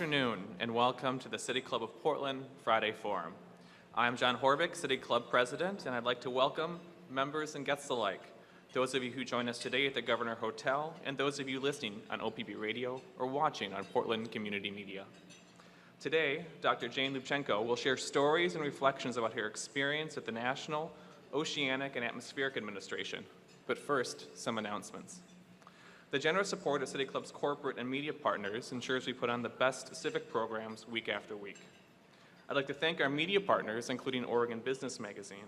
afternoon and welcome to the City Club of Portland Friday Forum. I'm John HORVICK, City Club President, and I'd like to welcome members and guests alike, those of you who join us today at the Governor Hotel and those of you listening on OPB Radio or watching on Portland Community Media. Today, Dr. Jane Lubchenco will share stories and reflections about her experience at the National Oceanic and Atmospheric Administration. But first, some announcements. The generous support of City Club's corporate and media partners ensures we put on the best civic programs week after week. I'd like to thank our media partners, including Oregon Business Magazine.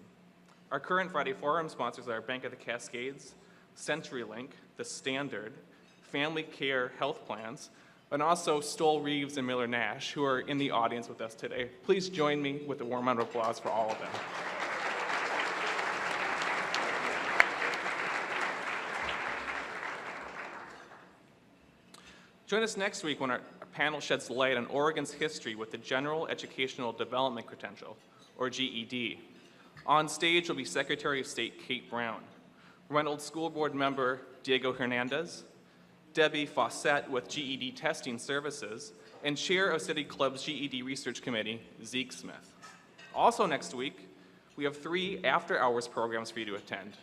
Our current Friday Forum sponsors are Bank of the Cascades, CenturyLink, The Standard, Family Care Health Plans, and also Stoll Reeves and Miller Nash, who are in the audience with us today. Please join me with a warm round of applause for all of them. Join us next week when our panel sheds light on Oregon's history with the General Educational Development Credential, or GED. On stage will be Secretary of State Kate Brown, Reynolds School Board member Diego Hernandez, Debbie Fawcett with GED Testing Services, and Chair of City Club's GED Research Committee, Zeke Smith. Also next week, we have 3 after-hours programs for you to attend.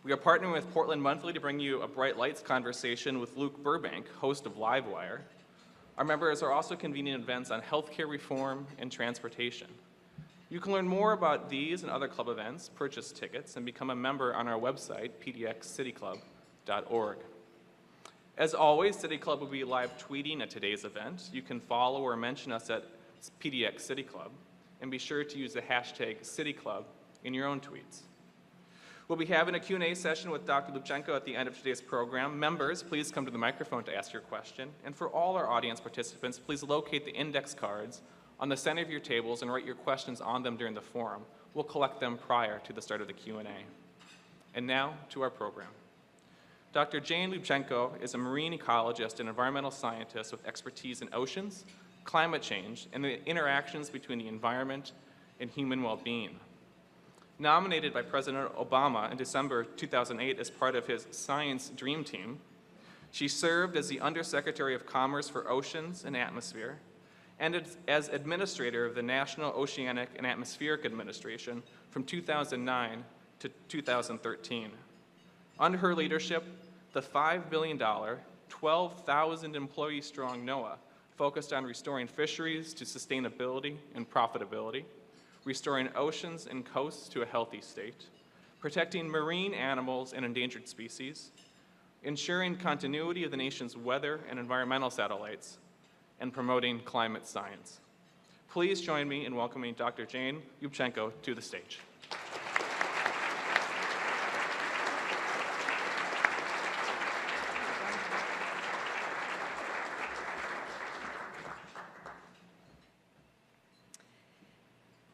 We are partnering with Portland Monthly to bring you a Bright Lights conversation with Luke Burbank, host of Livewire. Our members are also convening events on healthcare reform and transportation. You can learn more about these and other club events, purchase tickets, and become a member on our website, pdxcityclub.org. As always, City Club will be live tweeting at today's event. You can follow or mention us at PDX City Club, and be sure to use the hashtag CityClub in your own tweets. We'll be having a Q&A session with Dr. Lubchenco at the end of today's program. Members, please come to the microphone to ask your question. And for all our audience participants, please locate the index cards on the center of your tables and write your questions on them during the forum. We'll collect them prior to the start of the Q&A. And now to our program. Dr. Jane Lubchenco is a marine ecologist and environmental scientist with expertise in oceans, climate change, and the interactions between the environment and human well-being. Nominated by President Obama in December 2008 as part of his Science Dream Team, she served as the Undersecretary of Commerce for Oceans and Atmosphere and as Administrator of the National Oceanic and Atmospheric Administration from 2009 to 2013. Under her leadership, the $5 billion, 12,000 employee-strong NOAA focused on restoring fisheries to sustainability and profitability, restoring oceans and coasts to a healthy state, protecting marine animals and endangered species, ensuring continuity of the nation's weather and environmental satellites, and promoting climate science. Please join me in welcoming Dr. Jane Lubchenco to the stage.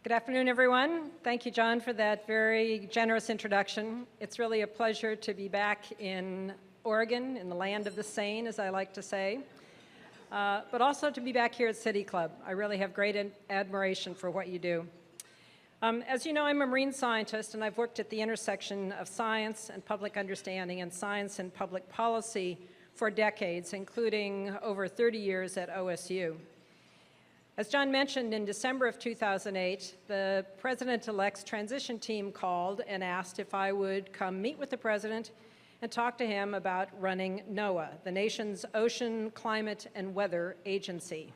Good afternoon, everyone. Thank you, John, for that very generous introduction. It's really a pleasure to be back in Oregon, in the land of the Seine, as I like to say, but also to be back here at City Club. I really have great admiration for what you do. As you know, I'm a marine scientist, and I've worked at the intersection of science and public understanding and science and public policy for decades, including over 30 years at OSU. As John mentioned, in December of 2008, the President-elect's transition team called and asked if I would come meet with the President and talk to him about running NOAA, the nation's Ocean, Climate, and Weather Agency.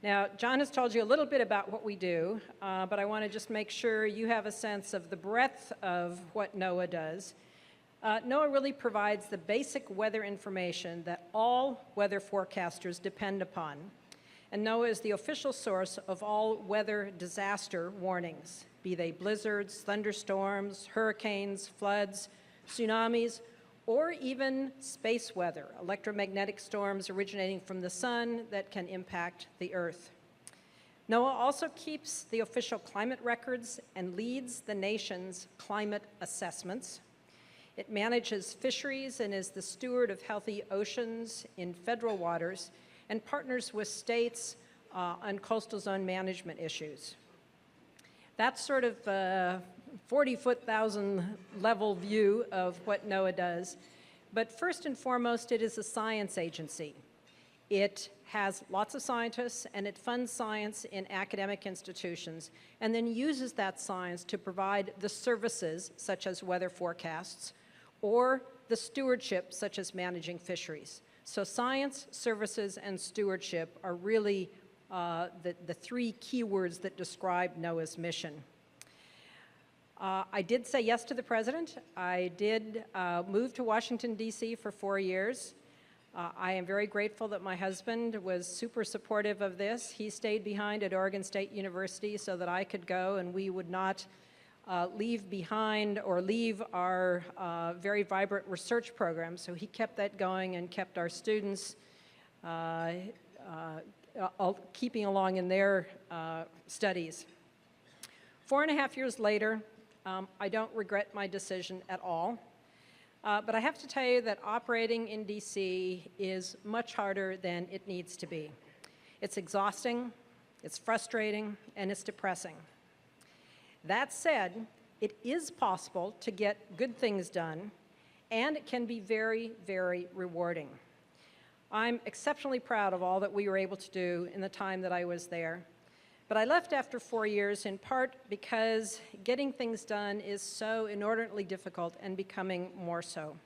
Now, John has told you a little bit about what we do, but I want to just make sure you have a sense of the breadth of what NOAA does. NOAA really provides the basic weather information that all weather forecasters depend upon. And NOAA is the official source of all weather disaster warnings, be they blizzards, thunderstorms, hurricanes, floods, tsunamis, or even space weather, electromagnetic storms originating from the sun that can impact the Earth. NOAA also keeps the official climate records and leads the nation's climate assessments. It manages fisheries and is the steward of healthy oceans in federal waters, and partners with states on coastal zone management issues. That's sort of a 40,000 level view of what NOAA does. But first and foremost, it is a science agency. It has lots of scientists, and it funds science in academic institutions, and then uses that science to provide the services, such as weather forecasts, or the stewardship, such as managing fisheries. So science, services, and stewardship are really the three keywords that describe NOAA's mission. I did say yes to the president. I did move to Washington, D.C. for 4 years. I am very grateful that my husband was super supportive of this. He stayed behind at Oregon State University so that I could go, and we would not leave behind or leave our very vibrant research program. So he kept that going and kept our students keeping along in their studies. 4.5 years later, I don't regret my decision at all. But I have to tell you that operating in DC is much harder than it needs to be. It's exhausting, it's frustrating, and it's depressing. That said, it is possible to get good things done, and it can be very, very rewarding. I'm exceptionally proud of all that we were able to do in the time that I was there. But I left after 4 years in part because getting things done is so inordinately difficult and becoming more so.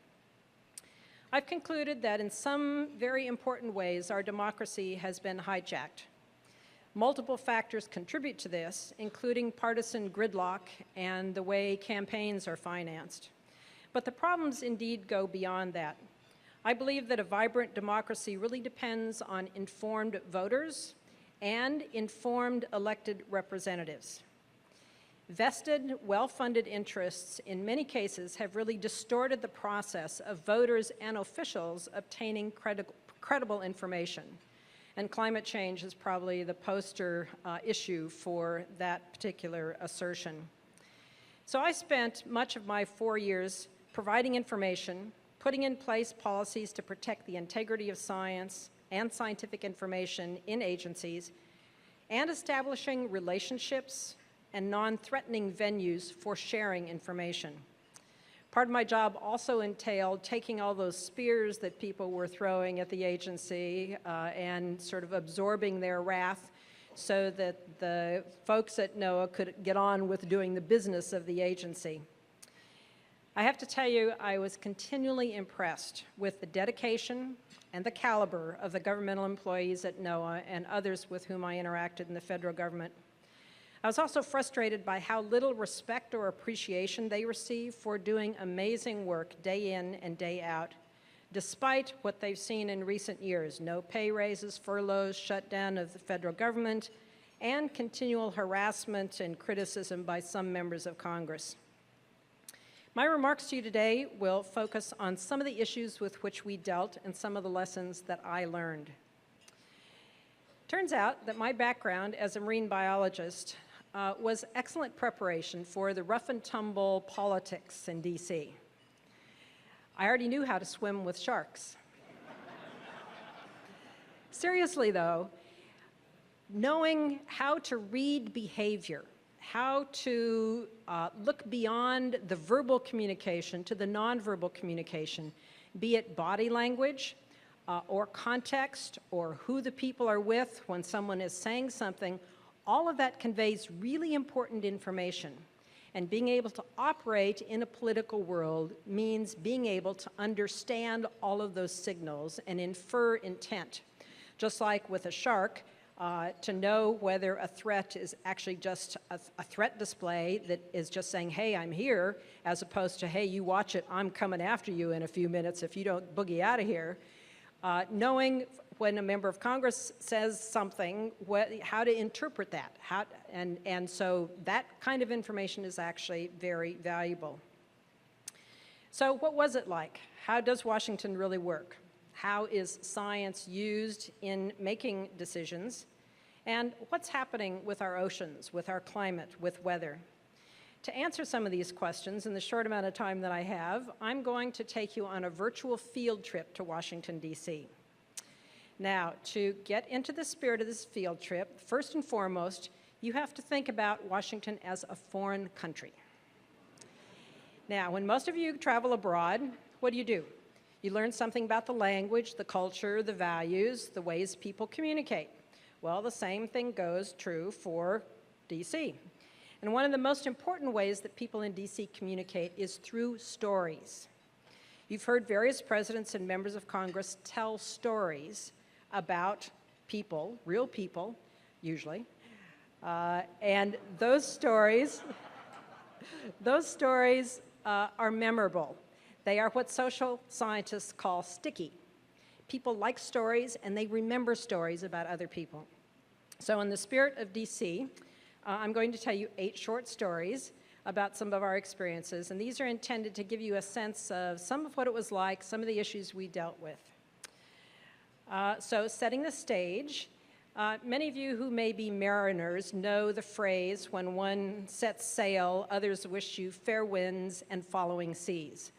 I've concluded that in some very important ways our democracy has been hijacked. Multiple factors contribute to this, including partisan gridlock and the way campaigns are financed. But the problems indeed go beyond that. I believe that a vibrant democracy really depends on informed voters and informed elected representatives. Vested, well-funded interests in many cases have really distorted the process of voters and officials obtaining credible information. And climate change is probably the poster issue for that particular assertion. So I spent much of my 4 years providing information, putting in place policies to protect the integrity of science and scientific information in agencies, and establishing relationships and non-threatening venues for sharing information. Part of my job also entailed taking all those spears that people were throwing at the agency and sort of absorbing their wrath so that the folks at NOAA could get on with doing the business of the agency. I have to tell you, I was continually impressed with the dedication and the caliber of the governmental employees at NOAA and others with whom I interacted in the federal government. I was also frustrated by how little respect or appreciation they receive for doing amazing work day in and day out, despite what they've seen in recent years: no pay raises, furloughs, shutdown of the federal government, and continual harassment and criticism by some members of Congress. My remarks to you today will focus on some of the issues with which we dealt and some of the lessons that I learned. Turns out that my background as a marine biologist was excellent preparation for the rough and tumble politics in DC. I already knew how to swim with sharks. Seriously though, knowing how to read behavior, how to look beyond the verbal communication to the nonverbal communication, be it body language or context or who the people are with when someone is saying something, all of that conveys really important information. And being able to operate in a political world means being able to understand all of those signals and infer intent. Just like with a shark, to know whether a threat is actually just a threat display that is just saying, hey, I'm here, as opposed to, hey, you watch it, I'm coming after you in a few minutes if you don't boogie out of here. Knowing when a member of Congress says something, how to interpret that. And so that kind of information is actually very valuable. So what was it like? How does Washington really work? How is science used in making decisions? And what's happening with our oceans, with our climate, with weather? To answer some of these questions in the short amount of time that I have, I'm going to take you on a virtual field trip to Washington, D.C. Now, to get into the spirit of this field trip, first and foremost, you have to think about Washington as a foreign country. Now, when most of you travel abroad, what do? You learn something about the language, the culture, the values, the ways people communicate. Well, the same thing goes true for DC. And one of the most important ways that people in DC communicate is through stories. You've heard various presidents and members of Congress tell stories about people, real people, usually, and those stories are memorable. They are what social scientists call sticky. People like stories, and they remember stories about other people. So in the spirit of DC, I'm going to tell you 8 short stories about some of our experiences, and these are intended to give you a sense of some of what it was like, some of the issues we dealt with. So setting the stage, many of you who may be mariners know the phrase, when one sets sail, others wish you fair winds and following seas.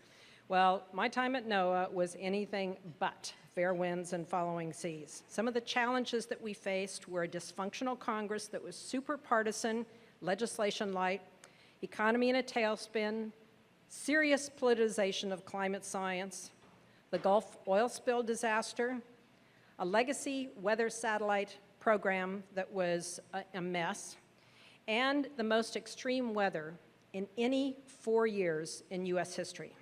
Well, my time at NOAA was anything but fair winds and following seas. Some of the challenges that we faced were a dysfunctional Congress that was super partisan, legislation light, economy in a tailspin, serious politicization of climate science, the Gulf oil spill disaster, a legacy weather satellite program that was a mess, and the most extreme weather in any 4 years in US history.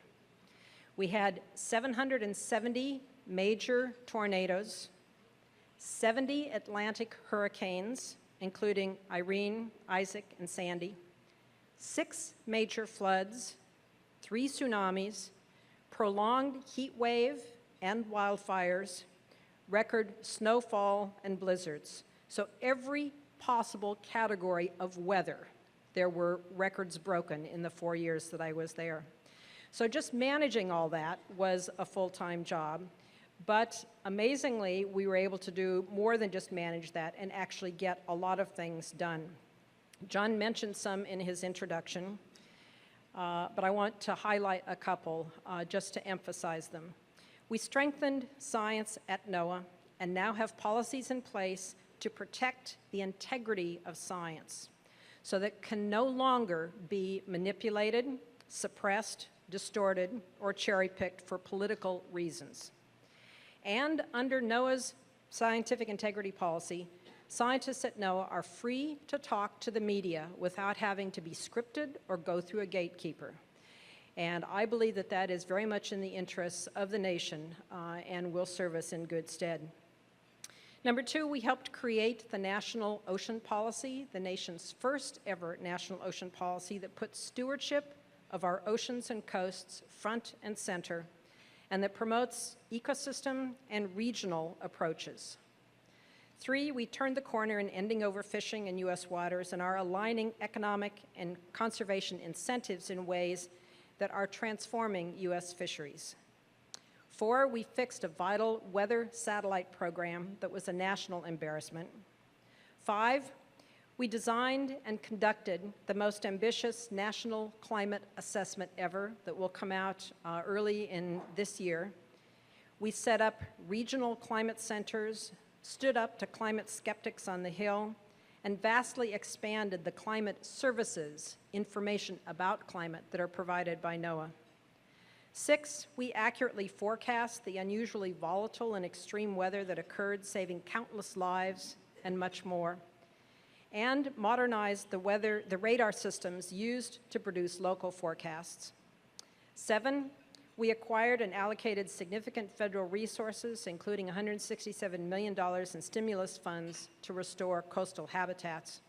We had 770 major tornadoes, 70 Atlantic hurricanes, including Irene, Isaac, and Sandy, 6 major floods, 3 tsunamis, prolonged heat wave and wildfires, record snowfall and blizzards. So every possible category of weather, there were records broken in the 4 years that I was there. So just managing all that was a full-time job, but amazingly, we were able to do more than just manage that and actually get a lot of things done. John mentioned some in his introduction, but I want to highlight a couple just to emphasize them. We strengthened science at NOAA and now have policies in place to protect the integrity of science so that it can no longer be manipulated, suppressed, distorted, or cherry-picked for political reasons. And under NOAA's scientific integrity policy, scientists at NOAA are free to talk to the media without having to be scripted or go through a gatekeeper. And I believe that that is very much in the interests of the nation and will serve us in good stead. Number 2, we helped create the National Ocean Policy, the nation's first ever national ocean policy that puts stewardship of our oceans and coasts front and center, and that promotes ecosystem and regional approaches. 3, we turned the corner in ending overfishing in US waters and are aligning economic and conservation incentives in ways that are transforming US fisheries. 4, we fixed a vital weather satellite program that was a national embarrassment. 5, we designed and conducted the most ambitious national climate assessment ever that will come out early in this year. We set up regional climate centers, stood up to climate skeptics on the Hill, and vastly expanded the climate services, information about climate that are provided by NOAA. 6, we accurately forecast the unusually volatile and extreme weather that occurred, saving countless lives and much more, and modernized the radar systems used to produce local forecasts. 7, we acquired and allocated significant federal resources, including $167 million in stimulus funds to restore coastal habitats.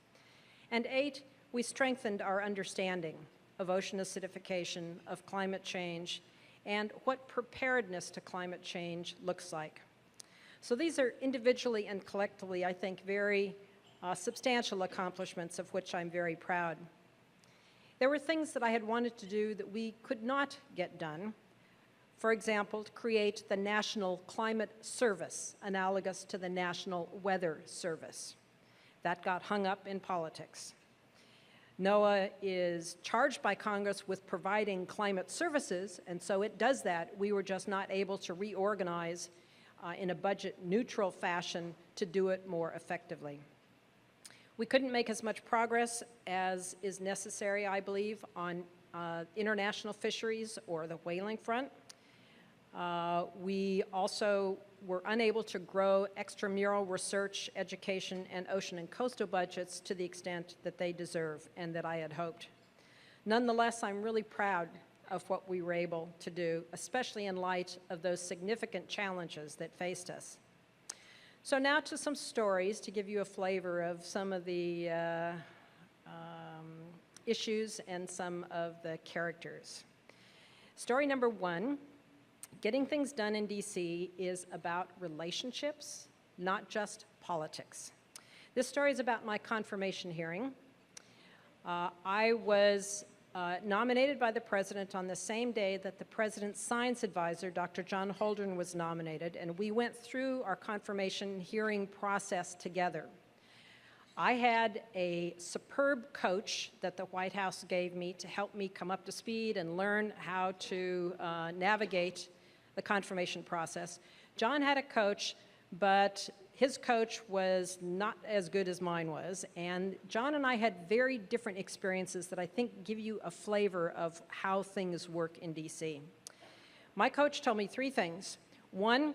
And 8, we strengthened our understanding of ocean acidification, of climate change, and what preparedness to climate change looks like. So these are individually and collectively, I think, very substantial accomplishments of which I'm very proud. There were things that I had wanted to do that we could not get done. For example, to create the National Climate Service, analogous to the National Weather Service. That got hung up in politics. NOAA is charged by Congress with providing climate services, and so it does that. We were just not able to reorganize in a budget-neutral fashion to do it more effectively. We couldn't make as much progress as is necessary, I believe, on international fisheries or the whaling front. We also were unable to grow extramural research, education, and ocean and coastal budgets to the extent that they deserve and that I had hoped. Nonetheless, I'm really proud of what we were able to do, especially in light of those significant challenges that faced us. So now to some stories to give you a flavor of some of the issues and some of the characters. Story number one. Getting things done in DC is about relationships, not just politics. This story is about my confirmation hearing. I was nominated by the president on the same day that the president's science advisor, Dr. John Holdren, was nominated, and we went through our confirmation hearing process together. I had a superb coach that the White House gave me to help me come up to speed and learn how to navigate the confirmation process. John had a coach, but his coach was not as good as mine was, and John and I had very different experiences that I think give you a flavor of how things work in DC. My coach told me three things. One,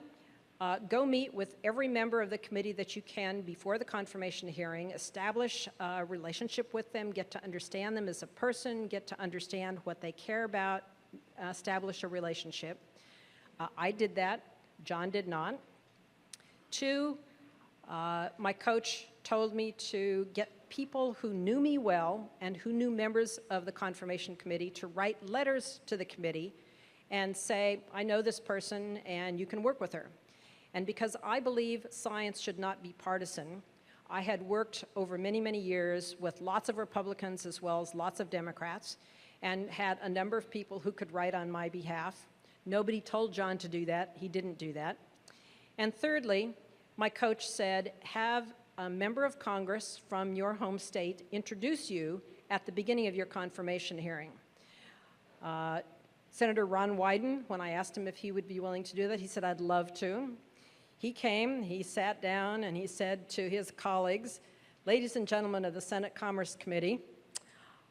go meet with every member of the committee that you can before the confirmation hearing, establish a relationship with them, get to understand them as a person, get to understand what they care about, establish a relationship. I did that. John did not. Two, my coach told me to get people who knew me well and who knew members of the confirmation committee to write letters to the committee and say, I know this person and you can work with her. And because I believe science should not be partisan, I had worked over many, many years with lots of Republicans as well as lots of Democrats and had a number of people who could write on my behalf. Nobody told John to do that. He didn't do that. And thirdly, my coach said, have a member of Congress from your home state introduce you at the beginning of your confirmation hearing. Senator Ron Wyden, when I asked him if he would be willing to do that, he said, I'd love to. He came, he sat down, and he said to his colleagues, ladies and gentlemen of the Senate Commerce Committee,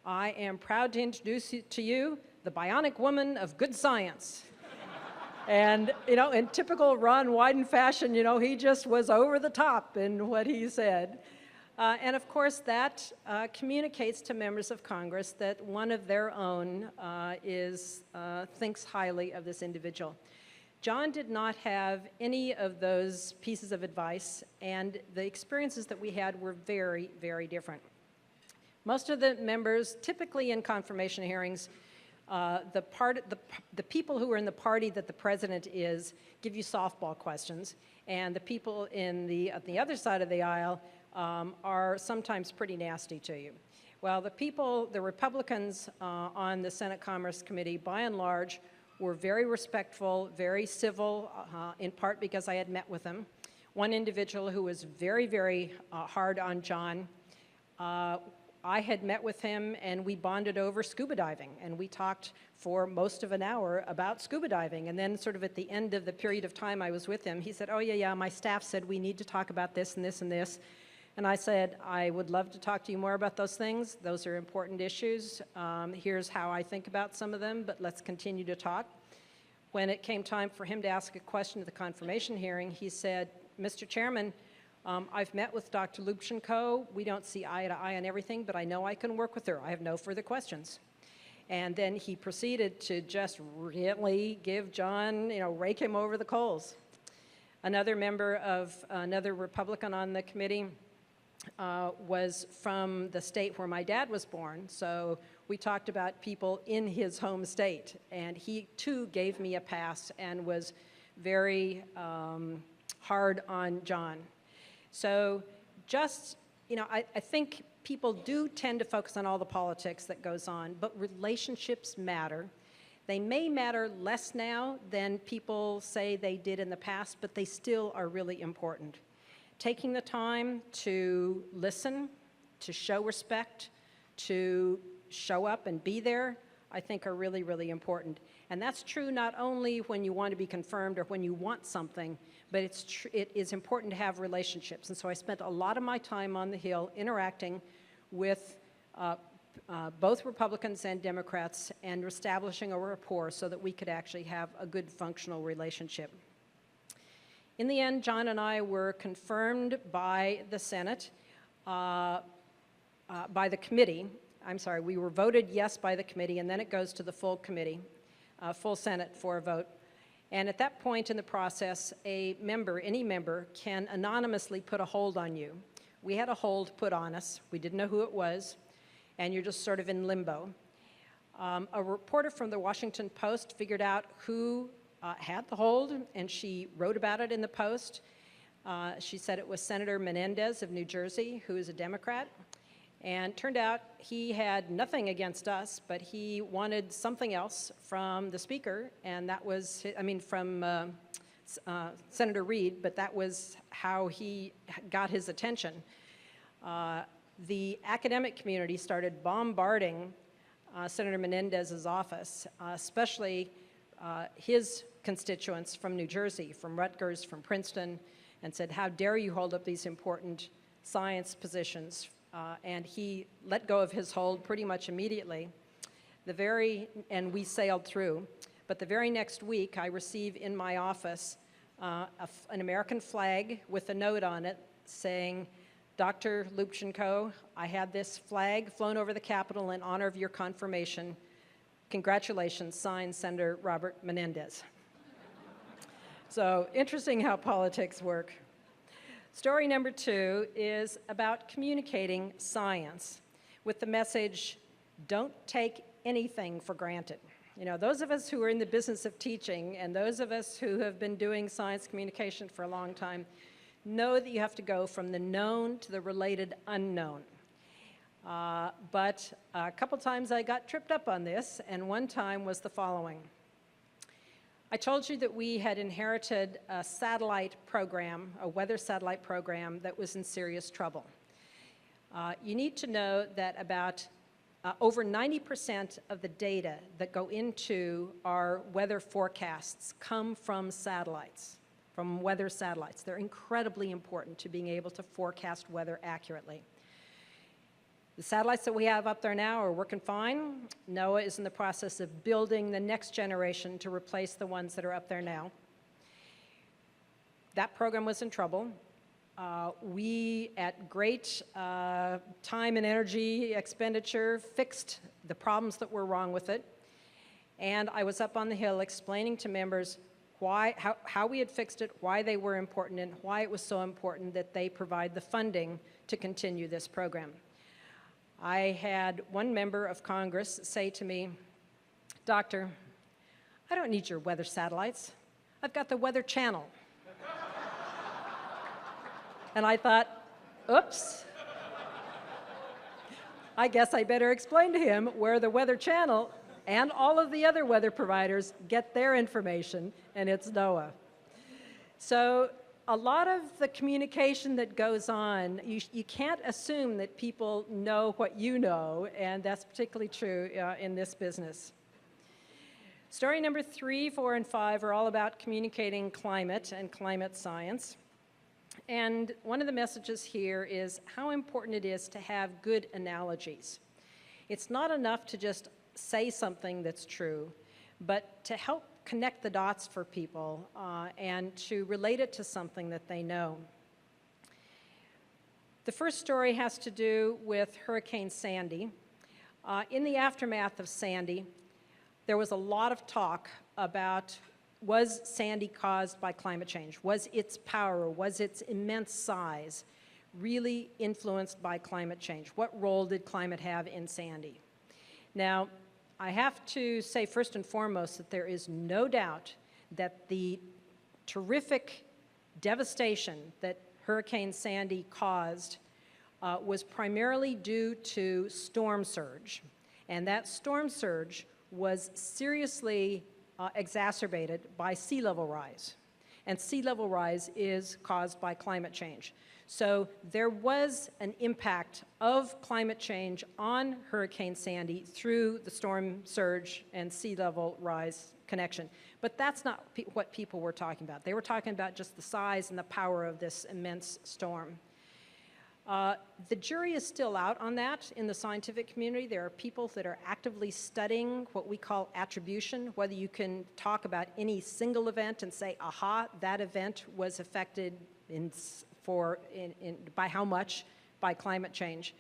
I am proud to introduce to you the bionic woman of good science. And, you know, in typical Ron Wyden fashion, you know, he just was over the top in what he said. And of course, that communicates to members of Congress that one of their own thinks highly of this individual. John did not have any of those pieces of advice, and the experiences that we had were very, very different. Most of the members, typically in confirmation hearings, the people who are in the party that the president is give you softball questions, and the people on the other side of the aisle are sometimes pretty nasty to you. Well, the Republicans on the Senate Commerce Committee, by and large, were very respectful, very civil, in part because I had met with them. One individual who was very, very hard on John, I had met with him and we bonded over scuba diving, and we talked for most of an hour about scuba diving. And then sort of at the end of the period of time I was with him, he said, oh yeah, my staff said we need to talk about this and this and this. And I said, I would love to talk to you more about those things. Those are important issues. Here's how I think about some of them, but let's continue to talk. When it came time for him to ask a question at the confirmation hearing, he said, Mr. Chairman, I've met with Dr. Lubchenco. We don't see eye to eye on everything, but I know I can work with her. I have no further questions. And then he proceeded to just really give John, rake him over the coals. Another member of another Republican on the committee was from the state where my dad was born. So we talked about people in his home state. And he, too, gave me a pass and was very hard on John. So just, I think people do tend to focus on all the politics that goes on, but relationships matter. They may matter less now than people say they did in the past, but they still are really important. Taking the time to listen, to show respect, to show up and be there, I think are really, really important. And that's true not only when you want to be confirmed or when you want something, but it is important to have relationships. And so I spent a lot of my time on the Hill interacting with both Republicans and Democrats, and establishing a rapport so that we could actually have a good functional relationship. In the end, John and I were confirmed by the Senate, by the committee. I'm sorry, we were voted yes by the committee, and then it goes to the full committee, full Senate for a vote. And at that point in the process, a member, any member, can anonymously put a hold on you. We had a hold put on us. We didn't know who it was, and you're just sort of in limbo. A reporter from the Washington Post figured out who had the hold, and she wrote about it in the Post. She said it was Senator Menendez of New Jersey, who is a Democrat. And turned out he had nothing against us, but he wanted something else from the speaker, and that was, from Senator Reid, but that was how he got his attention. The academic community started bombarding Senator Menendez's office, especially his constituents from New Jersey, from Rutgers, from Princeton, and said, how dare you hold up these important science positions? And he let go of his hold pretty much immediately. And we sailed through. But the very next week, I received in my office an American flag with a note on it saying, Dr. Lubchenco, I had this flag flown over the Capitol in honor of your confirmation. Congratulations, signed Senator Robert Menendez. So interesting how politics work. Story number 2 is about communicating science with the message, don't take anything for granted. You know, those of us who are in the business of teaching and those of us who have been doing science communication for a long time know that you have to go from the known to the related unknown. But a couple times I got tripped up on this, and one time was the following. I told you that we had inherited a satellite program, a weather satellite program that was in serious trouble. You need to know that about over 90% of the data that go into our weather forecasts come from satellites, from weather satellites. They're incredibly important to being able to forecast weather accurately. The satellites that we have up there now are working fine. NOAA is in the process of building the next generation to replace the ones that are up there now. That program was in trouble. We, at great time and energy expenditure, fixed the problems that were wrong with it. And I was up on the Hill explaining to members how we had fixed it, why they were important, and why it was so important that they provide the funding to continue this program. I had one member of Congress say to me, Doctor, I don't need your weather satellites. I've got the Weather Channel. And I thought, oops. I guess I better explain to him where the Weather Channel and all of the other weather providers get their information, and it's NOAA. So a lot of the communication that goes on, you can't assume that people know what you know, and that's particularly true in this business. Story number 3, 4, and 5 are all about communicating climate and climate science. And one of the messages here is how important it is to have good analogies. It's not enough to just say something that's true, but to help connect the dots for people and to relate it to something that they know. The first story has to do with Hurricane Sandy. In the aftermath of Sandy, there was a lot of talk about, was Sandy caused by climate change? Was its power, was its immense size really influenced by climate change? What role did climate have in Sandy? Now, I have to say first and foremost that there is no doubt that the terrific devastation that Hurricane Sandy caused was primarily due to storm surge. And that storm surge was seriously exacerbated by sea level rise. And sea level rise is caused by climate change. So there was an impact of climate change on Hurricane Sandy through the storm surge and sea level rise connection. But that's not what people were talking about. They were talking about just the size and the power of this immense storm. The jury is still out on that in the scientific community. There are people that are actively studying what we call attribution, whether you can talk about any single event and say, aha, that event was affected by how much by climate change.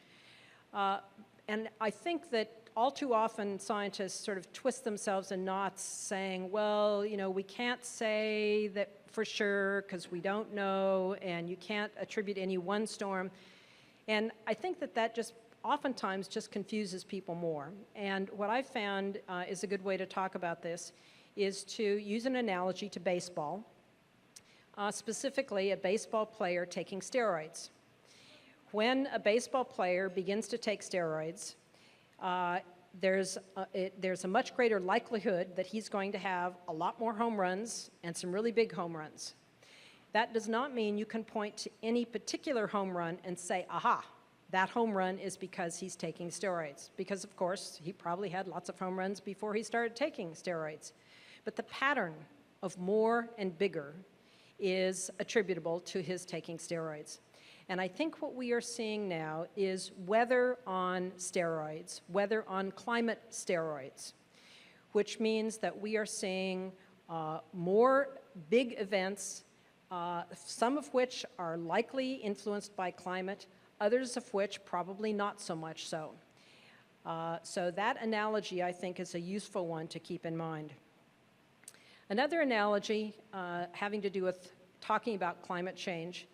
And I think that all too often scientists sort of twist themselves in knots saying, well, you know, we can't say that for sure because we don't know, and you can't attribute any one storm. And I think that that just oftentimes just confuses people more. And what I've found is a good way to talk about this is to use an analogy to baseball, specifically a baseball player taking steroids. When a baseball player begins to take steroids, there's a much greater likelihood that he's going to have a lot more home runs and some really big home runs. That does not mean you can point to any particular home run and say, aha, that home run is because he's taking steroids. Because, of course, he probably had lots of home runs before he started taking steroids. But the pattern of more and bigger is attributable to his taking steroids. And I think what we are seeing now is weather on steroids, weather on climate steroids, which means that we are seeing more big events, some of which are likely influenced by climate, others of which probably not so much so. So that analogy, I think, is a useful one to keep in mind. Another analogy having to do with talking about climate change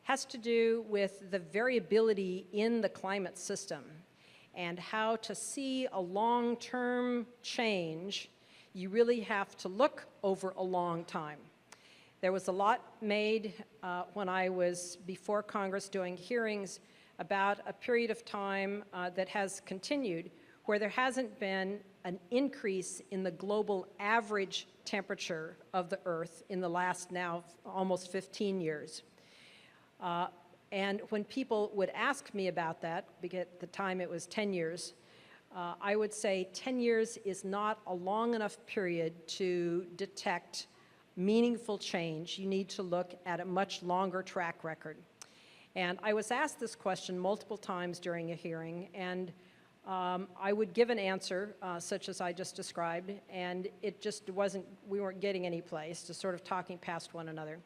has to do with the variability in the climate system and how to see a long-term change, you really have to look over a long time. There was a lot made when I was before Congress doing hearings about a period of time that has continued where there hasn't been an increase in the global average temperature of the Earth in the last now almost 15 years. And when people would ask me about that, because at the time it was 10 years, I would say 10 years is not a long enough period to detect meaningful change. You need to look at a much longer track record. And I was asked this question multiple times during a hearing, and I would give an answer such as I just described, and it just wasn't, we weren't getting any place, just sort of talking past one another.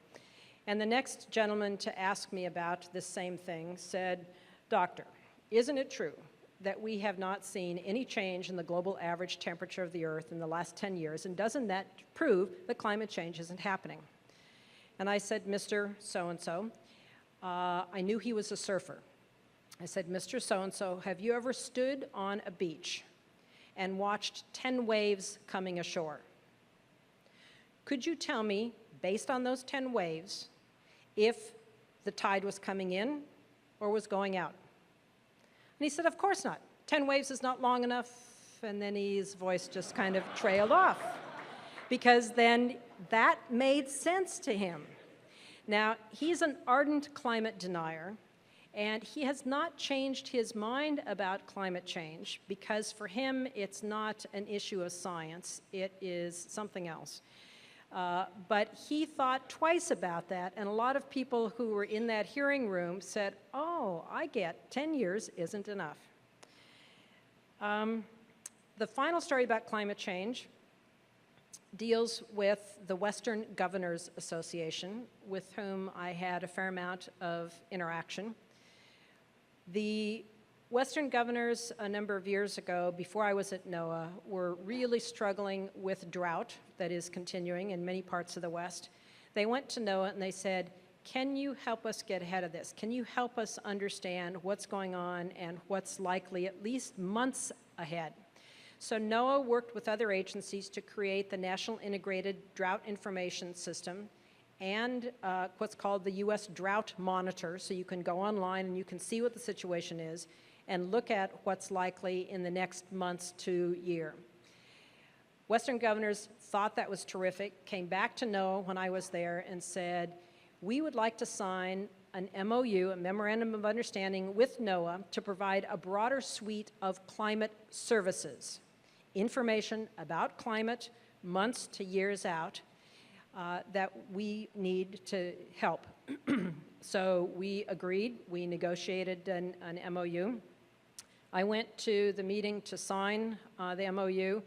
And the next gentleman to ask me about this same thing said, Doctor, isn't it true that we have not seen any change in the global average temperature of the Earth in the last 10 years, and doesn't that prove that climate change isn't happening? And I said, Mr. So-and-so, I knew he was a surfer. I said, Mr. So-and-so, have you ever stood on a beach and watched 10 waves coming ashore? Could you tell me, based on those 10 waves, if the tide was coming in or was going out? And he said, of course not. 10 waves is not long enough. And then his voice just kind of trailed off, because then that made sense to him. Now, he's an ardent climate denier, and he has not changed his mind about climate change, because for him it's not an issue of science, it is something else. But he thought twice about that, and a lot of people who were in that hearing room said, oh, I get 10 years isn't enough. The final story about climate change deals with the Western Governors Association, with whom I had a fair amount of interaction. The Western governors a number of years ago, before I was at NOAA, were really struggling with drought that is continuing in many parts of the West. They went to NOAA and they said, can you help us get ahead of this? Can you help us understand what's going on and what's likely at least months ahead? So NOAA worked with other agencies to create the National Integrated Drought Information System and what's called the U.S. Drought Monitor, so you can go online and you can see what the situation is and look at what's likely in the next months to year. Western governors thought that was terrific, came back to NOAA when I was there and said, we would like to sign an MOU, a Memorandum of Understanding with NOAA, to provide a broader suite of climate services, information about climate months to years out that we need to help. So we agreed, we negotiated an MOU. I went to the meeting to sign the MOU,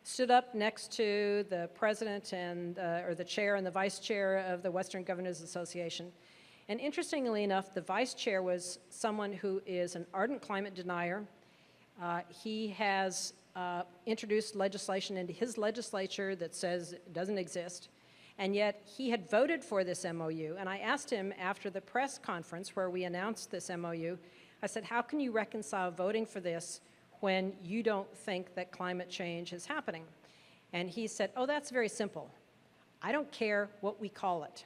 stood up next to the president and, or the chair and the vice chair of the Western Governors Association. And interestingly enough, the vice chair was someone who is an ardent climate denier. He has introduced legislation into his legislature that says it doesn't exist. And yet he had voted for this MOU. And I asked him after the press conference where we announced this MOU, I said, how can you reconcile voting for this when you don't think that climate change is happening? And he said, oh, that's very simple. I don't care what we call it,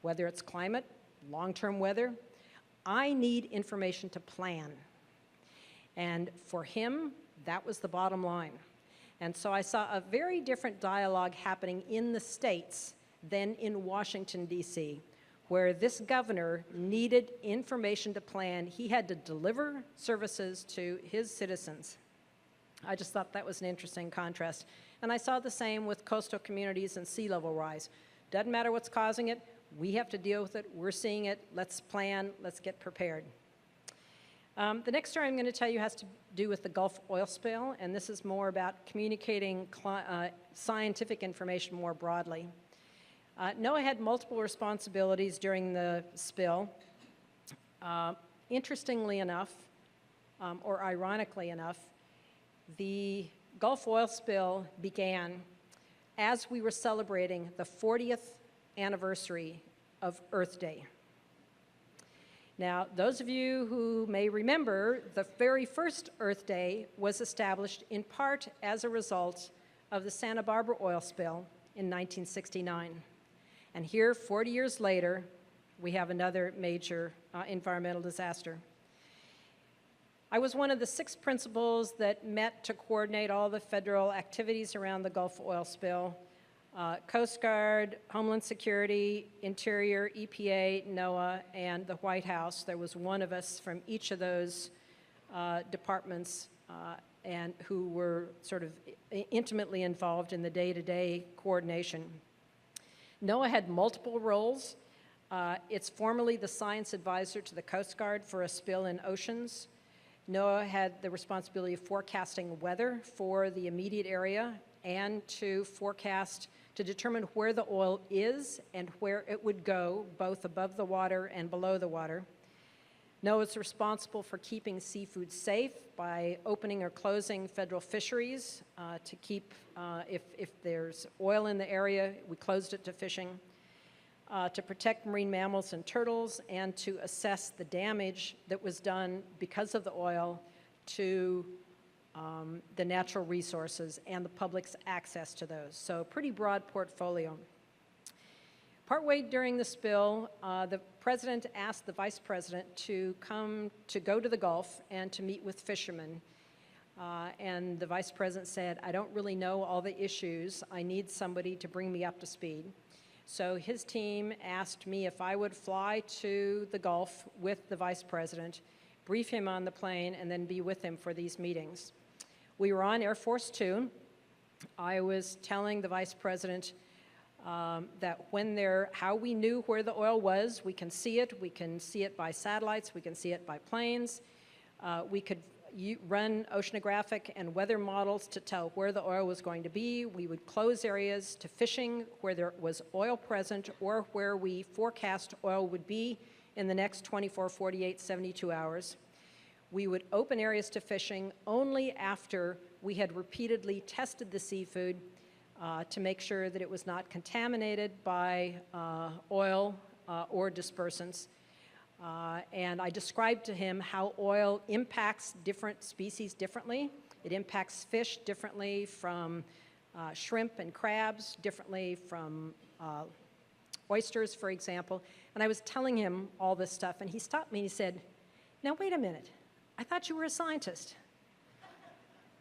whether it's climate, long-term weather. I need information to plan. And for him, that was the bottom line. And so I saw a very different dialogue happening in the states than in Washington, D.C., where this governor needed information to plan. He had to deliver services to his citizens. I just thought that was an interesting contrast. And I saw the same with coastal communities and sea level rise. Doesn't matter what's causing it, we have to deal with it, we're seeing it, let's plan, let's get prepared. The next story I'm going to tell you has to do with the Gulf oil spill, and this is more about communicating scientific information more broadly. NOAA had multiple responsibilities during the spill. Interestingly enough, or ironically enough, the Gulf oil spill began as we were celebrating the 40th anniversary of Earth Day. Now, those of you who may remember, the very first Earth Day was established in part as a result of the Santa Barbara oil spill in 1969. And here, 40 years later, we have another major environmental disaster. I was one of the 6 principals that met to coordinate all the federal activities around the Gulf oil spill. Coast Guard, Homeland Security, Interior, EPA, NOAA, and the White House. There was one of us from each of those departments and who were sort of intimately involved in the day-to-day coordination. NOAA had multiple roles. It's formally the science advisor to the Coast Guard for a spill in oceans. NOAA had the responsibility of forecasting weather for the immediate area and to forecast, to determine where the oil is and where it would go, both above the water and below the water. NOAA is responsible for keeping seafood safe by opening or closing federal fisheries to keep, if there's oil in the area, we closed it to fishing, to protect marine mammals and turtles, and to assess the damage that was done because of the oil to the natural resources and the public's access to those. So pretty broad portfolio. Partway during the spill, the president asked the vice president to go to the Gulf and to meet with fishermen. And the vice president said, I don't really know all the issues. I need somebody to bring me up to speed. So his team asked me if I would fly to the Gulf with the vice president, brief him on the plane, and then be with him for these meetings. We were on Air Force 2. I was telling the vice president that how we knew where the oil was, we can see it by satellites, we can see it by planes. We could run oceanographic and weather models to tell where the oil was going to be. We would close areas to fishing where there was oil present or where we forecast oil would be in the next 24, 48, 72 hours. We would open areas to fishing only after we had repeatedly tested the seafood to make sure that it was not contaminated by oil or dispersants. And I described to him how oil impacts different species differently. It impacts fish differently from shrimp and crabs, differently from oysters, for example. And I was telling him all this stuff, and he stopped me and he said, now wait a minute, I thought you were a scientist.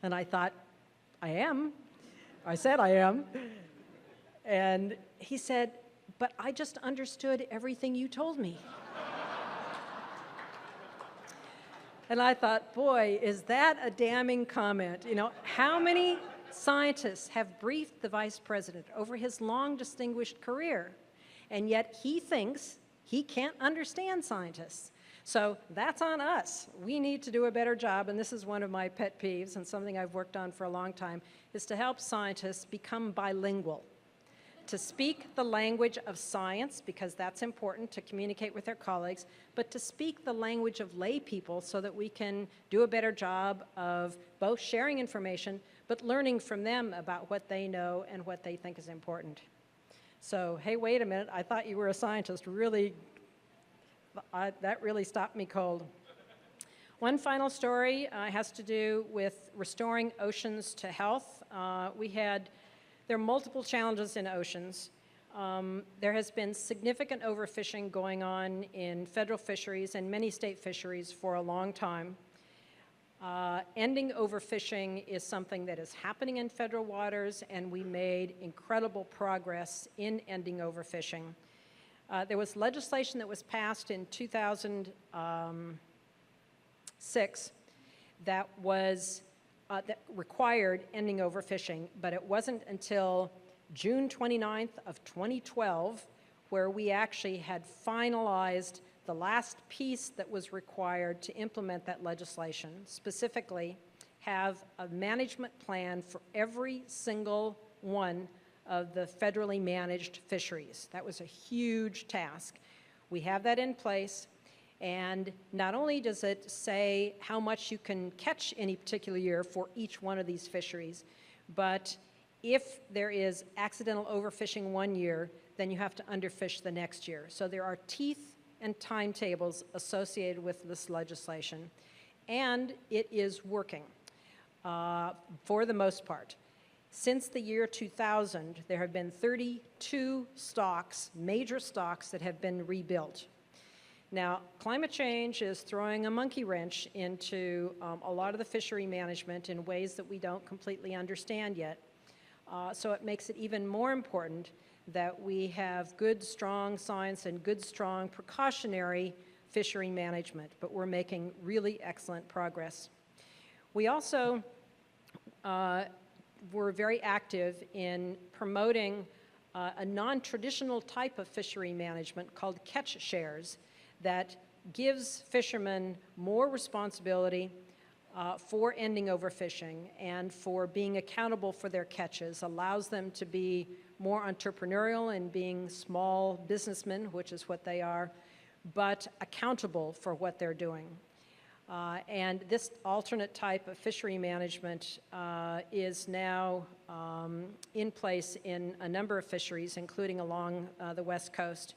And I thought, I am. I said I am. And he said, but I just understood everything you told me. And I thought, boy, is that a damning comment. You know, how many scientists have briefed the vice president over his long distinguished career? And yet he thinks He can't understand scientists. So that's on us. We need to do a better job, and this is one of my pet peeves and something I've worked on for a long time, is to help scientists become bilingual, to speak the language of science, because that's important to communicate with their colleagues, but to speak the language of lay people so that we can do a better job of both sharing information, but learning from them about what they know and what they think is important. So, hey, wait a minute, I thought you were a scientist. Really, that really stopped me cold. One final story has to do with restoring oceans to health. There are multiple challenges in oceans. There has been significant overfishing going on in federal fisheries and many state fisheries for a long time. Ending overfishing is something that is happening in federal waters, and we made incredible progress in ending overfishing. There was legislation that was passed in 2006 that required ending overfishing, but it wasn't until June 29th of 2012 where we actually had finalized the last piece that was required to implement that legislation, specifically have a management plan for every single one of the federally managed fisheries. That was a huge task. We have that in place, and not only does it say how much you can catch any particular year for each one of these fisheries, but if there is accidental overfishing one year, then you have to underfish the next year. So there are teeth and timetables associated with this legislation, and it is working for the most part. Since the year 2000, there have been 32 stocks, major stocks, that have been rebuilt. Now, climate change is throwing a monkey wrench into a lot of the fishery management in ways that we don't completely understand yet. So it makes it even more important that we have good, strong science and good, strong precautionary fishery management, but we're making really excellent progress. We also were very active in promoting a non-traditional type of fishery management called catch shares that gives fishermen more responsibility for ending overfishing and for being accountable for their catches, allows them to be more entrepreneurial in being small businessmen, which is what they are, but accountable for what they're doing. And this alternate type of fishery management is now in place in a number of fisheries, including along the West Coast.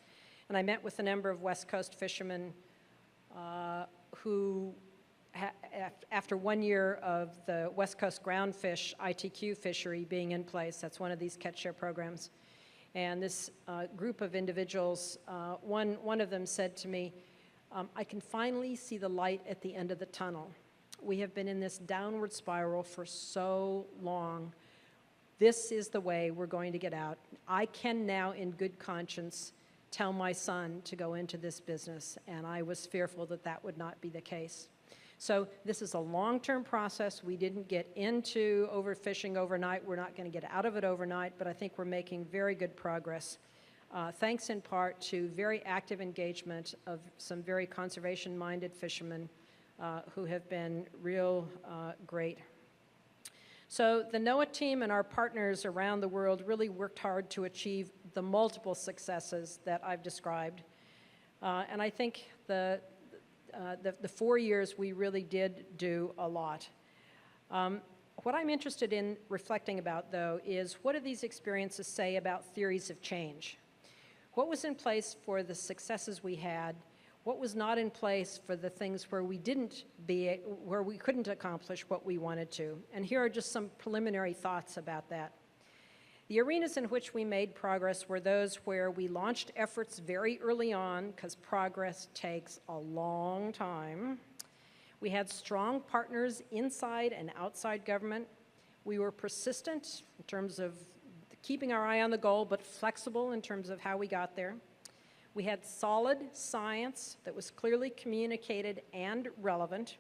And I met with a number of West Coast fishermen who, after 1 year of the West Coast groundfish ITQ fishery being in place, that's one of these catch share programs, and this group of individuals, one of them said to me, I can finally see the light at the end of the tunnel. We have been in this downward spiral for so long. This is the way we're going to get out. I can now, in good conscience, tell my son to go into this business, and I was fearful that that would not be the case. So this is a long-term process. We didn't get into overfishing overnight. We're not going to get out of it overnight, but I think we're making very good progress. Thanks in part to very active engagement of some very conservation-minded fishermen who have been real great. So the NOAA team and our partners around the world really worked hard to achieve the multiple successes that I've described. And I think the 4 years we really did do a lot. What I'm interested in reflecting about, though, is what do these experiences say about theories of change? What was in place for the successes we had? What was not in place for the things where we couldn't accomplish what we wanted to? And here are just some preliminary thoughts about that. The arenas in which we made progress were those where we launched efforts very early on, because progress takes a long time. We had strong partners inside and outside government. We were persistent in terms of keeping our eye on the goal, but flexible in terms of how we got there. We had solid science that was clearly communicated and relevant,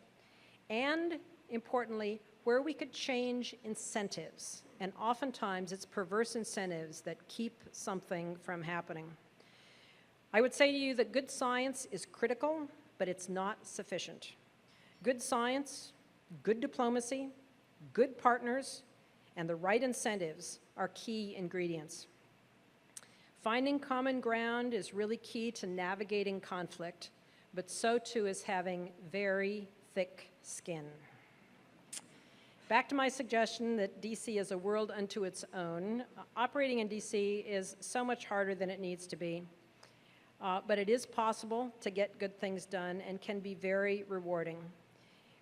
and importantly, where we could change incentives. And oftentimes it's perverse incentives that keep something from happening. I would say to you that good science is critical, but it's not sufficient. Good science, good diplomacy, good partners, and the right incentives are key ingredients. Finding common ground is really key to navigating conflict, but so too is having very thick skin. Back to my suggestion that DC is a world unto its own. Operating in DC is so much harder than it needs to be, but it is possible to get good things done and can be very rewarding.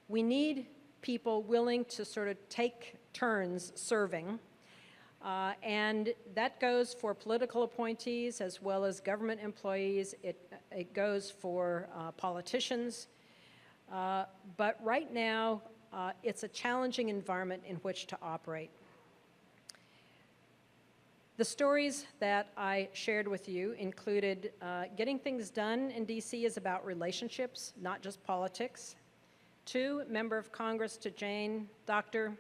We need people willing to sort of take turns serving, and that goes for political appointees as well as government employees. It goes for politicians, but right now, it's a challenging environment in which to operate. The stories that I shared with you included getting things done in DC is about relationships, not just politics. 2, Member of Congress to Jane, Doctor,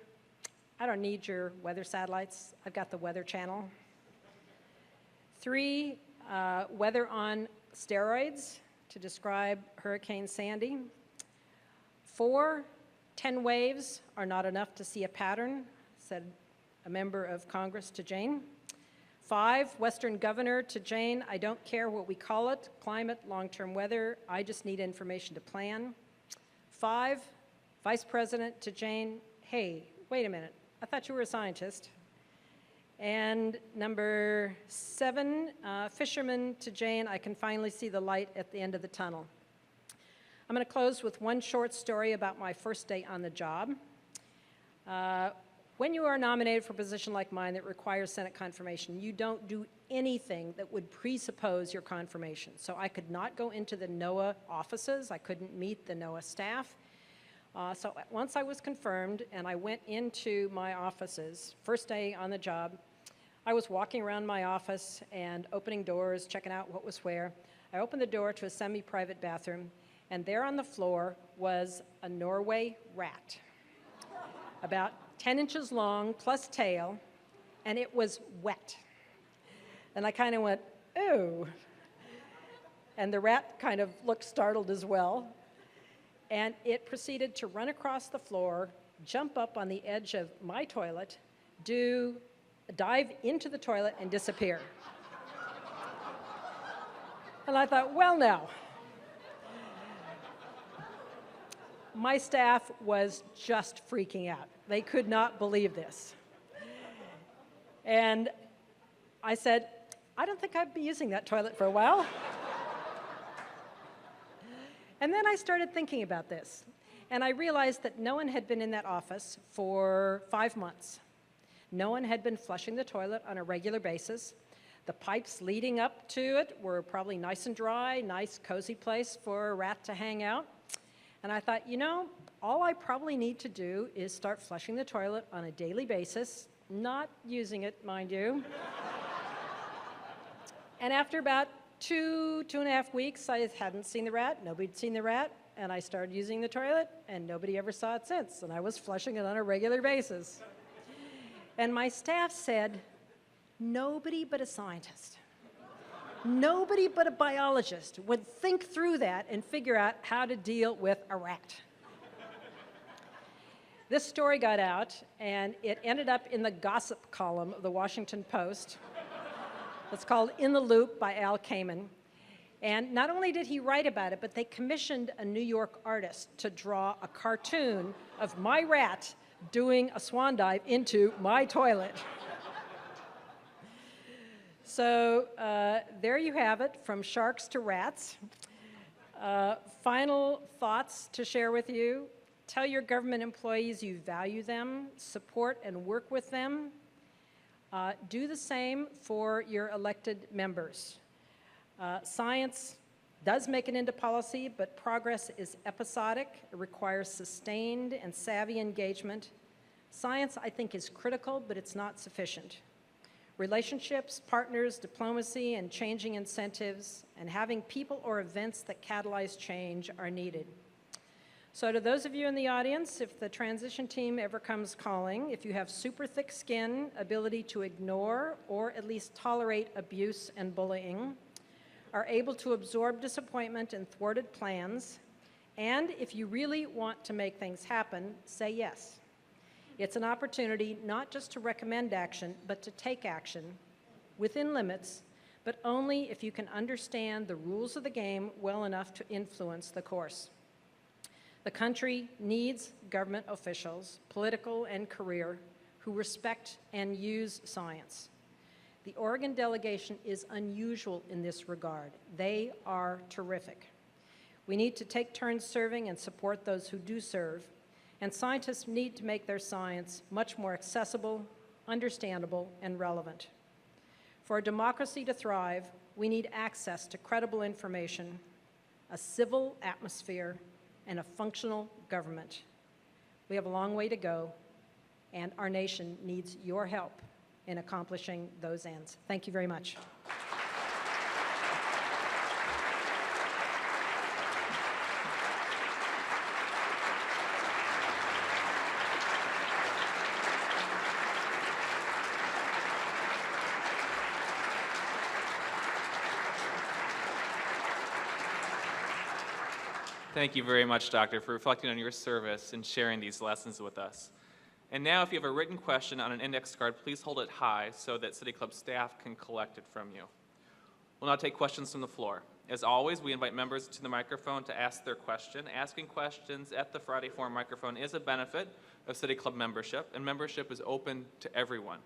I don't need your weather satellites. I've got the Weather Channel. 3, weather on steroids to describe Hurricane Sandy. 4, 10 waves are not enough to see a pattern, said a member of Congress to Jane. 5, Western Governor to Jane, I don't care what we call it, climate, long-term weather, I just need information to plan. 5, Vice President to Jane, hey, wait a minute, I thought you were a scientist. And number 7, Fisherman to Jane, I can finally see the light at the end of the tunnel. I'm going to close with one short story about my first day on the job. When you are nominated for a position like mine that requires Senate confirmation, you don't do anything that would presuppose your confirmation. So I could not go into the NOAA offices. I couldn't meet the NOAA staff. So once I was confirmed and I went into my offices, first day on the job, I was walking around my office and opening doors, checking out what was where. I opened the door to a semi-private bathroom, and there on the floor was a Norway rat, about 10 inches long plus tail, and it was wet. And I kind of went, ooh. And the rat kind of looked startled as well. And it proceeded to run across the floor, jump up on the edge of my toilet, dive into the toilet and disappear. And I thought, well now, my staff was just freaking out. They could not believe this. And I said, I don't think I'd be using that toilet for a while. And then I started thinking about this. And I realized that no one had been in that office for 5 months. No one had been flushing the toilet on a regular basis. The pipes leading up to it were probably nice and dry, nice, cozy place for a rat to hang out. And I thought, you know, all I probably need to do is start flushing the toilet on a daily basis, not using it, mind you. And after about 2.5 weeks, I hadn't seen the rat, nobody'd seen the rat, and I started using the toilet, and nobody ever saw it since, and I was flushing it on a regular basis. And my staff said, nobody but a scientist, nobody but a biologist would think through that and figure out how to deal with a rat. This story got out, and it ended up in the gossip column of the Washington Post. It's called In the Loop by Al Kamen. And not only did he write about it, but they commissioned a New York artist to draw a cartoon of my rat doing a swan dive into my toilet. So there you have it, from sharks to rats. Final thoughts to share with you. Tell your government employees you value them, support and work with them. Do the same for your elected members. Science does make it into policy, but progress is episodic. It requires sustained and savvy engagement. Science, I think, is critical, but it's not sufficient. Relationships, partners, diplomacy, and changing incentives, and having people or events that catalyze change are needed. So to those of you in the audience, if the transition team ever comes calling, if you have super thick skin, ability to ignore or at least tolerate abuse and bullying, are able to absorb disappointment and thwarted plans, and if you really want to make things happen, say yes. It's an opportunity not just to recommend action, but to take action within limits, but only if you can understand the rules of the game well enough to influence the course. The country needs government officials, political and career, who respect and use science. The Oregon delegation is unusual in this regard. They are terrific. We need to take turns serving and support those who do serve, and scientists need to make their science much more accessible, understandable, and relevant. For a democracy to thrive, we need access to credible information, a civil atmosphere, and a functional government. We have a long way to go, and our nation needs your help in accomplishing those ends. Thank you very much. Thank you very much, Doctor, for reflecting on your service and sharing these lessons with us. And now, if you have a written question on an index card, please hold it high so that City Club staff can collect it from you. We'll now take questions from the floor. As always, we invite members to the microphone to ask their question. Asking questions at the Friday Forum microphone is a benefit of City Club membership, and membership is open to everyone.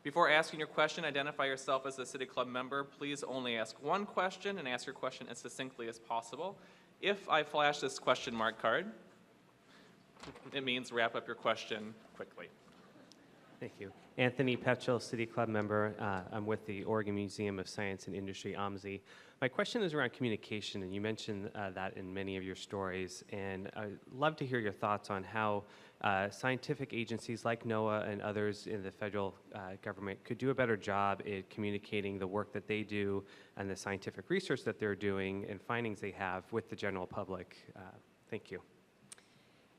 Before asking your question, identify yourself as a City Club member. Please only ask one question and ask your question as succinctly as possible. If I flash this question mark card, it means wrap up your question quickly. Thank you. Anthony Petchel, City Club member. I'm with the Oregon Museum of Science and Industry, OMSI. My question is around communication, and you mentioned that in many of your stories, and I'd love to hear your thoughts on how scientific agencies like NOAA and others in the federal government could do a better job at communicating the work that they do and the scientific research that they're doing and findings they have with the general public. Thank you.